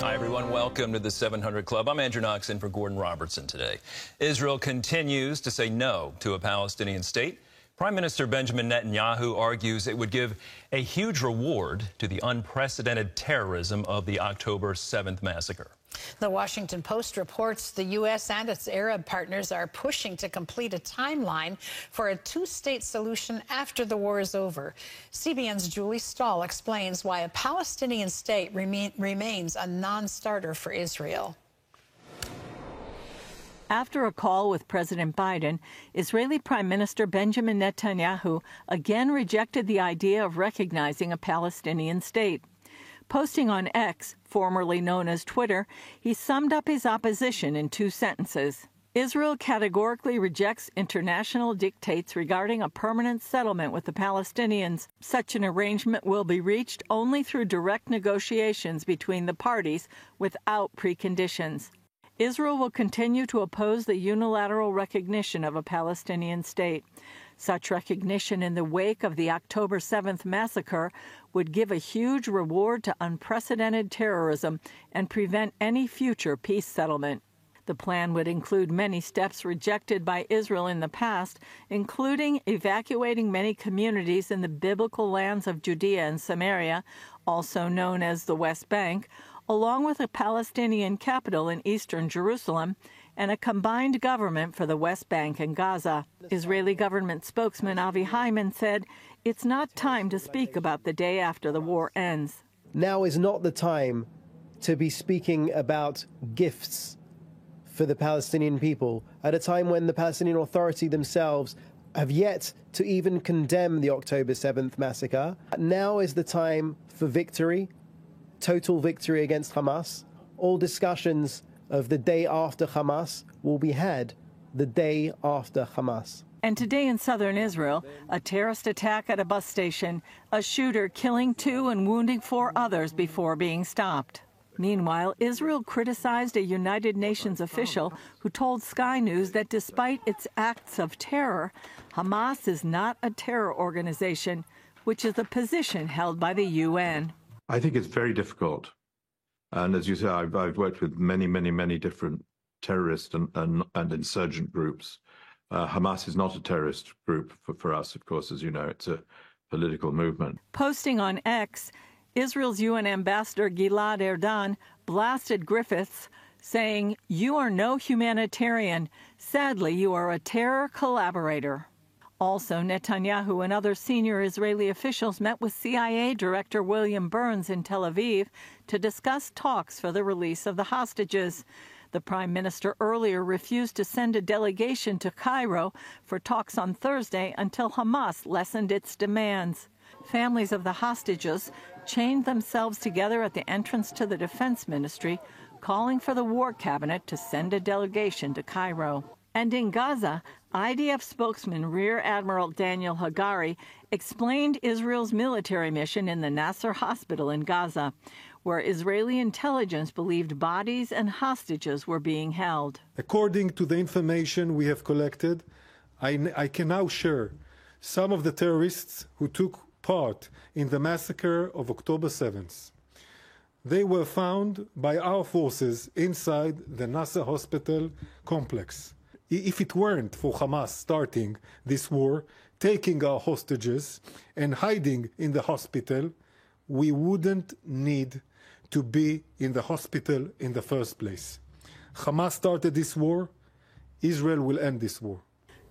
Hi, everyone. Welcome to the 700 Club. I'm Andrew Knox in for Gordon Robertson today. Israel continues to say no to a Palestinian state. Prime Minister Benjamin Netanyahu argues it would give a huge reward to the unprecedented terrorism of the October 7th massacre. The Washington Post reports the U.S. and its Arab partners are pushing to complete a timeline for a two-state solution after the war is over. CBN's Julie Stahl explains why a Palestinian state remains a non-starter for Israel. After a call with President Biden, Israeli Prime Minister Benjamin Netanyahu again rejected the idea of recognizing a Palestinian state. Posting on X, formerly known as Twitter, he summed up his opposition in 2 sentences. Israel categorically rejects international dictates regarding a permanent settlement with the Palestinians. Such an arrangement will be reached only through direct negotiations between the parties without preconditions. Israel will continue to oppose the unilateral recognition of a Palestinian state. Such recognition in the wake of the October 7th massacre would give a huge reward to unprecedented terrorism and prevent any future peace settlement. The plan would include many steps rejected by Israel in the past, including evacuating many communities in the biblical lands of Judea and Samaria, also known as the West Bank, along with a Palestinian capital in eastern Jerusalem, and a combined government for the West Bank and Gaza. Israeli government spokesman Avi Hyman said, "It's not time to speak about the day after the war ends." Now is not the time to be speaking about gifts for the Palestinian people at a time when the Palestinian Authority themselves have yet to even condemn the October 7th massacre. Now is the time for victory, total victory against Hamas. All discussions of the day after Hamas will be had the day after Hamas. And today in southern Israel, a terrorist attack at a bus station, a shooter killing 2 and wounding 4 others before being stopped. Meanwhile, Israel criticized a United Nations official who told Sky News that despite its acts of terror, Hamas is not a terror organization, which is a position held by the UN. I think it's very difficult. And as you say, I've worked with many different terrorist and insurgent groups. Hamas is not a terrorist group for us, of course, as you know. It's a political movement. Posting on X, Israel's UN ambassador Gilad Erdan blasted Griffiths, saying, "You are no humanitarian. Sadly, you are a terror collaborator." Also, Netanyahu and other senior Israeli officials met with CIA Director William Burns in Tel Aviv to discuss talks for the release of the hostages. The prime minister earlier refused to send a delegation to Cairo for talks on Thursday until Hamas lessened its demands. Families of the hostages chained themselves together at the entrance to the defense ministry, calling for the war cabinet to send a delegation to Cairo. And in Gaza, IDF spokesman Rear Admiral Daniel Hagari explained Israel's military mission in the Nasser hospital in Gaza, where Israeli intelligence believed bodies and hostages were being held. According to the information we have collected, I can now share some of the terrorists who took part in the massacre of October 7th. They were found by our forces inside the Nasser hospital complex. If it weren't for Hamas starting this war, taking our hostages and hiding in the hospital, we wouldn't need to be in the hospital in the first place. Hamas started this war. Israel will end this war.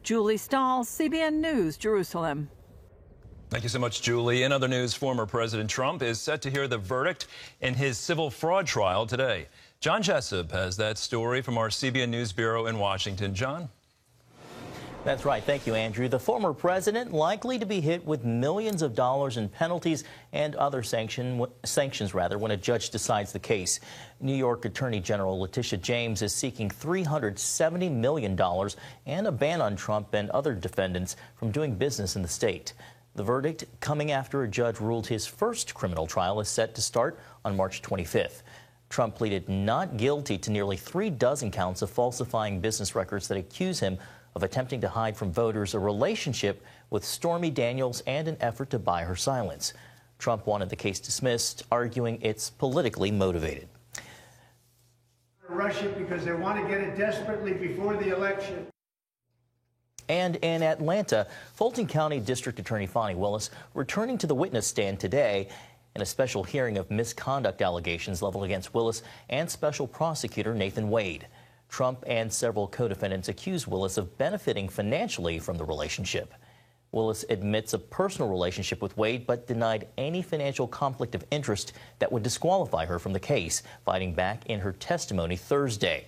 Julie Stahl, CBN News, Jerusalem. Thank you so much, Julie. In other news, former President Trump is set to hear the verdict in his civil fraud trial today. John Jessup has that story from our CBN News Bureau in Washington. John? That's right. Thank you, Andrew. The former president likely to be hit with millions of dollars in penalties and other sanctions when a judge decides the case. New York Attorney General Letitia James is seeking $370 million and a ban on Trump and other defendants from doing business in the state. The verdict coming after a judge ruled his first criminal trial is set to start on March 25th. Trump pleaded not guilty to nearly 36 counts of falsifying business records that accuse him of attempting to hide from voters a relationship with Stormy Daniels and an effort to buy her silence. Trump wanted the case dismissed, arguing it's politically motivated. Rush it because they want to get it desperately before the election. And in Atlanta, Fulton County District Attorney Fani Willis returning to the witness stand today in a special hearing of misconduct allegations leveled against Willis and Special Prosecutor Nathan Wade. Trump and several co-defendants accuse Willis of benefiting financially from the relationship. Willis admits a personal relationship with Wade, but denied any financial conflict of interest that would disqualify her from the case, fighting back in her testimony Thursday.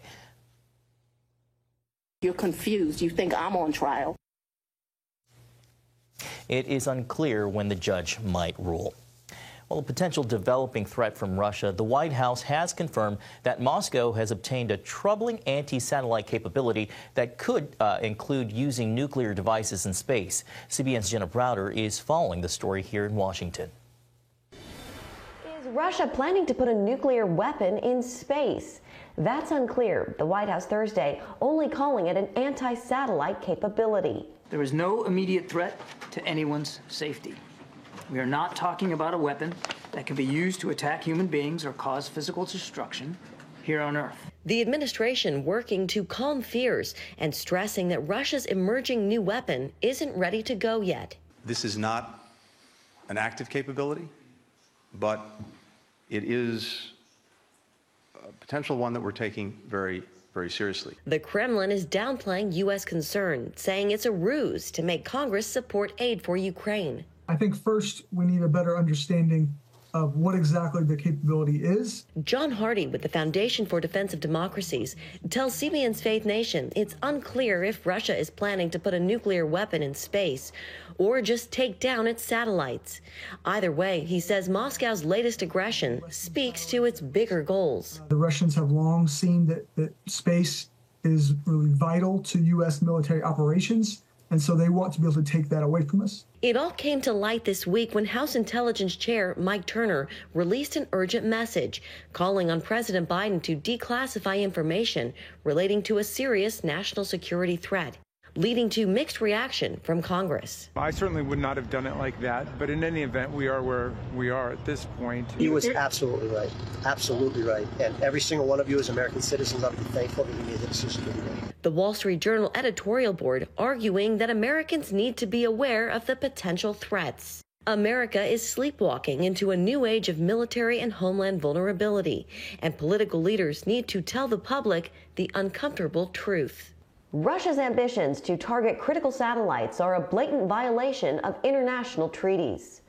You're confused. You think I'm on trial. It is unclear when the judge might rule. Well, a potential developing threat from Russia, the White House has confirmed that Moscow has obtained a troubling anti-satellite capability that could include using nuclear devices in space. CBN's Jenna Browder is following the story here in Washington. Is Russia planning to put a nuclear weapon in space? That's unclear. The White House Thursday only calling it an anti-satellite capability. There is no immediate threat to anyone's safety. We are not talking about a weapon that can be used to attack human beings or cause physical destruction here on Earth. The administration working to calm fears and stressing that Russia's emerging new weapon isn't ready to go yet. This is not an active capability, but it is a potential one that we're taking very seriously. The Kremlin is downplaying U.S. concern, saying it's a ruse to make Congress support aid for Ukraine. I think first we need a better understanding of what exactly the capability is. John Hardy with the Foundation for Defense of Democracies tells CBN's Faith Nation it's unclear if Russia is planning to put a nuclear weapon in space or just take down its satellites. Either way, he says Moscow's latest aggression speaks to its bigger goals. The Russians have long seen that space is really vital to U.S. military operations, and so they want to be able to take that away from us. It all came to light this week when House Intelligence Chair Mike Turner released an urgent message calling on President Biden to declassify information relating to a serious national security threat, leading to mixed reaction from Congress. I certainly would not have done it like that, but in any event, we are where we are at this point. He was absolutely right, absolutely right. And every single one of you as American citizens ought to be thankful that you made the decision that you made. The Wall Street Journal editorial board arguing that Americans need to be aware of the potential threats. America is sleepwalking into a new age of military and homeland vulnerability, and political leaders need to tell the public the uncomfortable truth. Russia's ambitions to target critical satellites are a blatant violation of international treaties.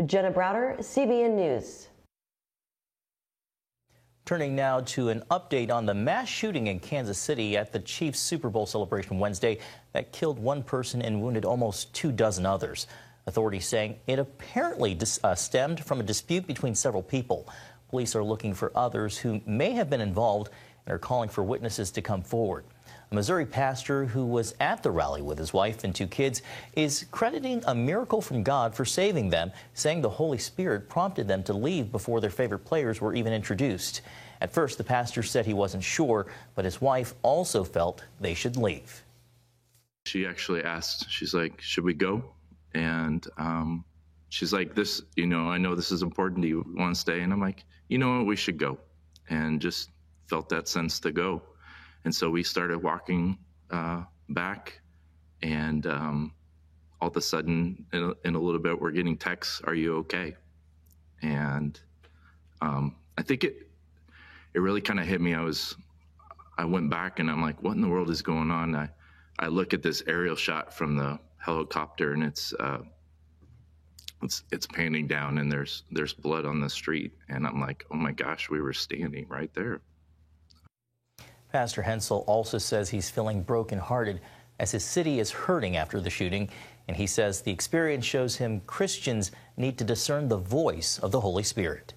Jenna Browder, CBN News. Turning now to an update on the mass shooting in Kansas City at the Chiefs Super Bowl celebration Wednesday that killed one person and wounded almost 24 others. Authorities saying it apparently stemmed from a dispute between several people. Police are looking for others who may have been involved and are calling for witnesses to come forward. A Missouri pastor who was at the rally with his wife and 2 kids is crediting a miracle from God for saving them, saying the Holy Spirit prompted them to leave before their favorite players were even introduced. At first, the pastor said he wasn't sure, but his wife also felt they should leave. She actually asked, she's like, should we go? And she's like, this, I know this is important. Do you want to stay? And I'm like, you know what, we should go. And just felt that sense to go. And so we started walking back, and all of a sudden, in a little bit, we're getting texts, "Are you okay?" And I think it really kind of hit me. I went back, and I'm like, "What in the world is going on?" I look at this aerial shot from the helicopter, and it's panning down, and there's blood on the street, and I'm like, "Oh my gosh, we were standing right there." Pastor Hensel also says he's feeling brokenhearted as his city is hurting after the shooting, and he says the experience shows him Christians need to discern the voice of the Holy Spirit.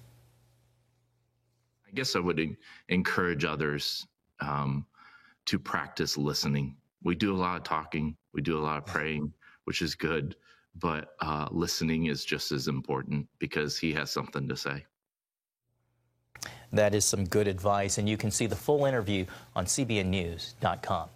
I guess I would encourage others to practice listening. We do a lot of talking, we do a lot of praying, which is good, but listening is just as important because he has something to say. That is some good advice, and you can see the full interview on cbnnews.com.